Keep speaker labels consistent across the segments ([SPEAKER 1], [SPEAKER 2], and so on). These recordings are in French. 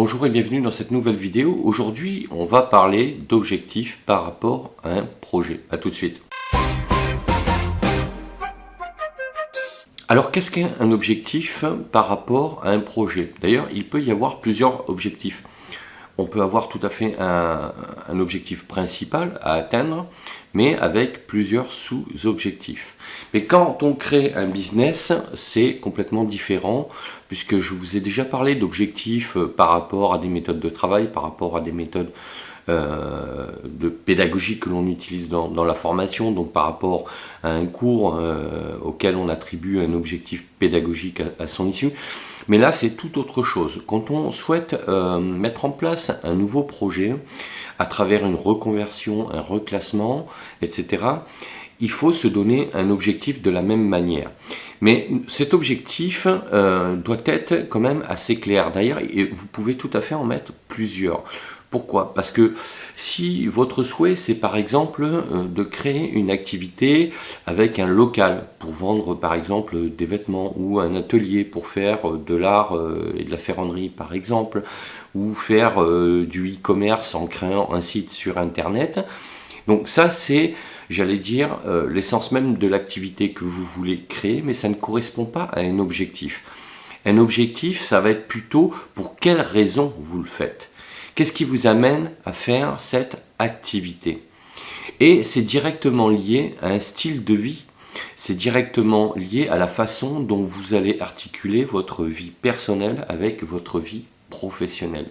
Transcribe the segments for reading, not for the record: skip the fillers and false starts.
[SPEAKER 1] Bonjour et bienvenue dans cette nouvelle vidéo. Aujourd'hui, on va parler d'objectifs par rapport à un projet. A tout de suite. Alors, qu'est-ce qu'un objectif par rapport à un projet? D'ailleurs, il peut y avoir plusieurs objectifs. On peut avoir tout à fait un objectif principal à atteindre, mais avec plusieurs sous-objectifs. Mais quand on crée un business, c'est complètement différent, puisque je vous ai déjà parlé d'objectifs par rapport à des méthodes de travail, par rapport à des méthodes de pédagogie que l'on utilise dans la formation, donc par rapport à un cours auquel on attribue un objectif pédagogique à son issue. Mais là, c'est tout autre chose. Quand on souhaite mettre en place un nouveau projet à travers une reconversion, un reclassement, etc., il faut se donner un objectif de la même manière. Mais cet objectif doit être quand même assez clair. D'ailleurs, vous pouvez tout à fait en mettre plusieurs. Pourquoi? Parce que si votre souhait, c'est par exemple de créer une activité avec un local pour vendre par exemple des vêtements, ou un atelier pour faire de l'art et de la ferronnerie par exemple, ou faire du e-commerce en créant un site sur internet, donc ça c'est, j'allais dire, l'essence même de l'activité que vous voulez créer, mais ça ne correspond pas à un objectif. Un objectif, ça va être plutôt pour quelle raison vous le faites. Qu'est-ce qui vous amène à faire cette activité? Et c'est directement lié à un style de vie, c'est directement lié à la façon dont vous allez articuler votre vie personnelle avec votre vie professionnelle.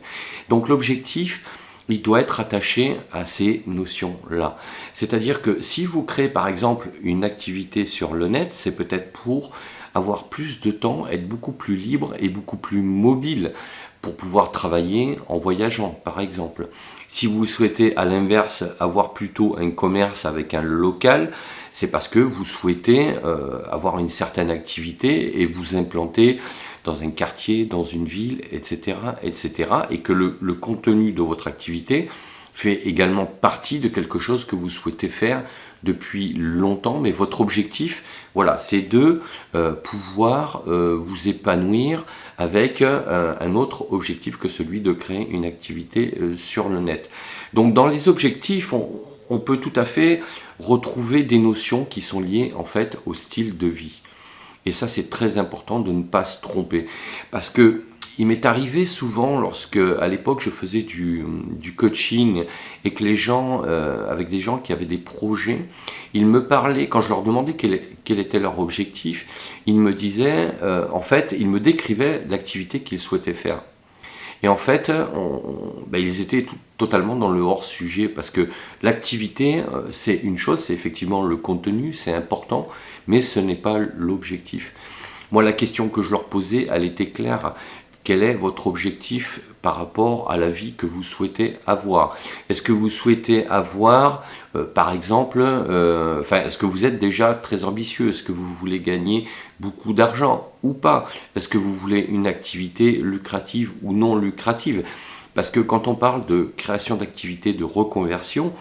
[SPEAKER 1] Donc l'objectif, il doit être attaché à ces notions-là. C'est-à-dire que si vous créez par exemple une activité sur le net, c'est peut-être pour avoir plus de temps, être beaucoup plus libre et beaucoup plus mobile pour pouvoir travailler en voyageant par exemple. Si vous souhaitez à l'inverse avoir plutôt un commerce avec un local, c'est parce que vous souhaitez avoir une certaine activité et vous implanter dans un quartier, dans une ville, etc. etc. et que le contenu de votre activité fait également partie de quelque chose que vous souhaitez faire depuis longtemps, mais votre objectif, voilà, c'est de pouvoir vous épanouir avec un autre objectif que celui de créer une activité sur le net. Donc dans les objectifs, on peut tout à fait retrouver des notions qui sont liées en fait au style de vie. Et ça, c'est très important de ne pas se tromper. Parce que il m'est arrivé souvent, lorsque à l'époque je faisais du coaching et que les gens, avec des gens qui avaient des projets, ils me parlaient, quand je leur demandais quel était leur objectif, ils me disaient, en fait, ils me décrivaient l'activité qu'ils souhaitaient faire. Et en fait, ils étaient totalement dans le hors-sujet, parce que l'activité, c'est une chose, c'est effectivement le contenu, c'est important, mais ce n'est pas l'objectif. Moi, la question que je leur posais, elle était claire. Quel est votre objectif par rapport à la vie que vous souhaitez avoir? Est-ce que vous souhaitez avoir, par exemple, est-ce que vous êtes déjà très ambitieux? Est-ce que vous voulez gagner beaucoup d'argent ou pas? Est-ce que vous voulez une activité lucrative ou non lucrative? Parce que quand on parle de création d'activité, de reconversion,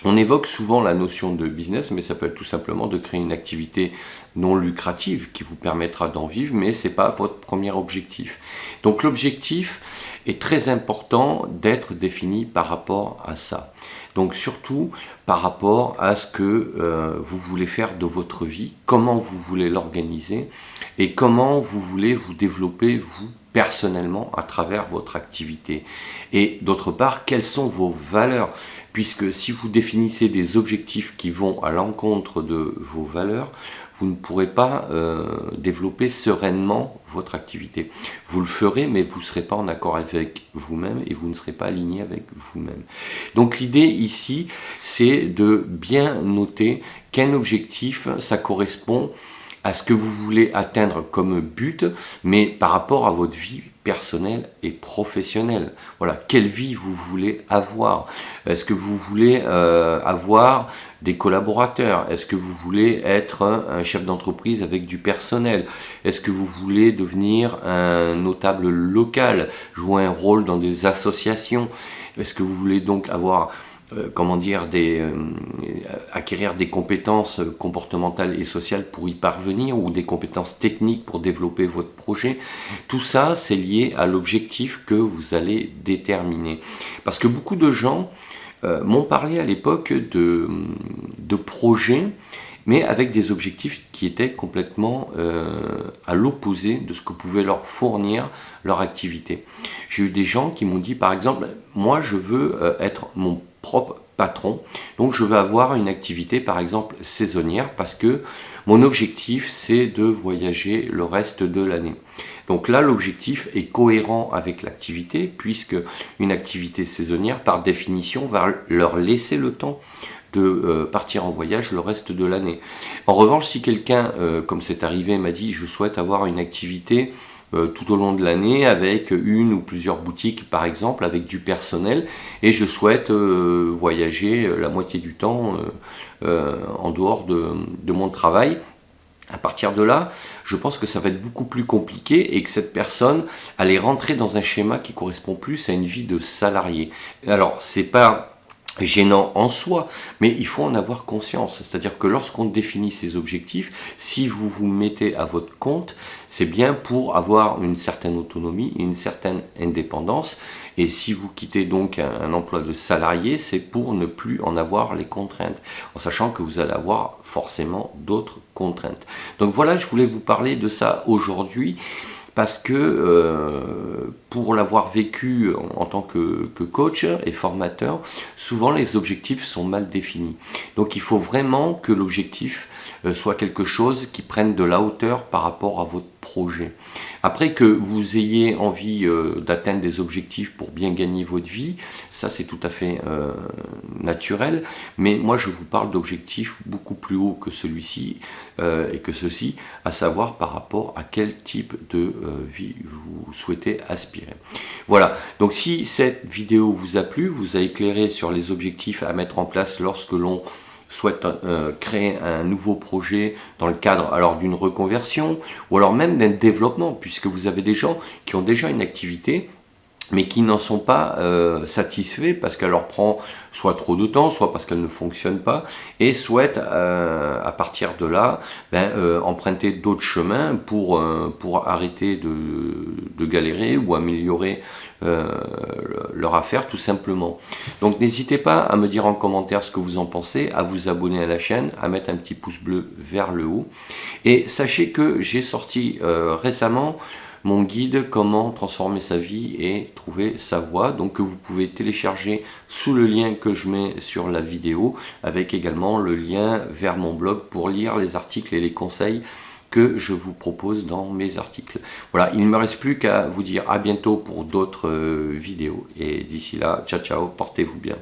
[SPEAKER 1] on évoque souvent la notion de business, mais ça peut être tout simplement de créer une activité non lucrative qui vous permettra d'en vivre, mais ce n'est pas votre premier objectif. Donc l'objectif est très important d'être défini par rapport à ça. Donc surtout par rapport à ce que vous voulez faire de votre vie, comment vous voulez l'organiser et comment vous voulez vous développer vous personnellement à travers votre activité. Et d'autre part, quelles sont vos valeurs? Puisque si vous définissez des objectifs qui vont à l'encontre de vos valeurs, vous ne pourrez pas développer sereinement votre activité. Vous le ferez, mais vous ne serez pas en accord avec vous-même et vous ne serez pas aligné avec vous-même. Donc l'idée ici, c'est de bien noter qu'un objectif, ça correspond à ce que vous voulez atteindre comme but, mais par rapport à votre vie personnelle et professionnelle. Voilà, quelle vie vous voulez avoir? Est-ce que vous voulez avoir des collaborateurs? Est-ce que vous voulez être un chef d'entreprise avec du personnel? Est-ce que vous voulez devenir un notable local, jouer un rôle dans des associations? Est-ce que vous voulez donc avoir comment dire, acquérir des compétences comportementales et sociales pour y parvenir, ou des compétences techniques pour développer votre projet. Tout ça, c'est lié à l'objectif que vous allez déterminer. Parce que beaucoup de gens m'ont parlé à l'époque de projets, mais avec des objectifs qui étaient complètement à l'opposé de ce que pouvait leur fournir leur activité. J'ai eu des gens qui m'ont dit, par exemple, moi je veux être mon propre patron, donc je veux avoir une activité par exemple saisonnière, parce que mon objectif c'est de voyager le reste de l'année. Donc là, l'objectif est cohérent avec l'activité, puisque une activité saisonnière, par définition, va leur laisser le temps de partir en voyage le reste de l'année. En revanche, si quelqu'un, comme c'est arrivé, m'a dit « je souhaite avoir une activité tout au long de l'année avec une ou plusieurs boutiques par exemple, avec du personnel, et je souhaite voyager la moitié du temps en dehors de mon travail », à partir de là, je pense que ça va être beaucoup plus compliqué et que cette personne allait rentrer dans un schéma qui correspond plus à une vie de salarié. Alors, c'est pas gênant en soi, mais il faut en avoir conscience. C'est-à-dire que lorsqu'on définit ses objectifs, si vous vous mettez à votre compte, c'est bien pour avoir une certaine autonomie, une certaine indépendance. Et si vous quittez donc un emploi de salarié, c'est pour ne plus en avoir les contraintes, en sachant que vous allez avoir forcément d'autres contraintes. Donc voilà, je voulais vous parler de ça aujourd'hui, parce que pour l'avoir vécu en tant que coach et formateur, souvent les objectifs sont mal définis. Donc il faut vraiment que l'objectif soit quelque chose qui prenne de la hauteur par rapport à votre projet. Après, que vous ayez envie d'atteindre des objectifs pour bien gagner votre vie, ça c'est tout à fait naturel, mais moi je vous parle d'objectifs beaucoup plus hauts que celui-ci et que ceci, à savoir par rapport à quel type de vie vous souhaitez aspirer. Voilà, donc si cette vidéo vous a plu, vous a éclairé sur les objectifs à mettre en place lorsque l'on souhaite créer un nouveau projet dans le cadre alors d'une reconversion ou alors même d'un développement, puisque vous avez des gens qui ont déjà une activité mais qui n'en sont pas satisfaits parce qu'elle leur prend soit trop de temps, soit parce qu'elle ne fonctionne pas, et souhaitent à partir de là emprunter d'autres chemins pour arrêter de galérer ou améliorer leur affaire tout simplement. Donc n'hésitez pas à me dire en commentaire ce que vous en pensez, à vous abonner à la chaîne, à mettre un petit pouce bleu vers le haut, et sachez que j'ai sorti récemment mon guide comment transformer sa vie et trouver sa voie, donc que vous pouvez télécharger sous le lien que je mets sur la vidéo, avec également le lien vers mon blog pour lire les articles et les conseils que je vous propose dans mes articles. Voilà, il ne me reste plus qu'à vous dire à bientôt pour d'autres vidéos, et d'ici là, ciao ciao, portez-vous bien.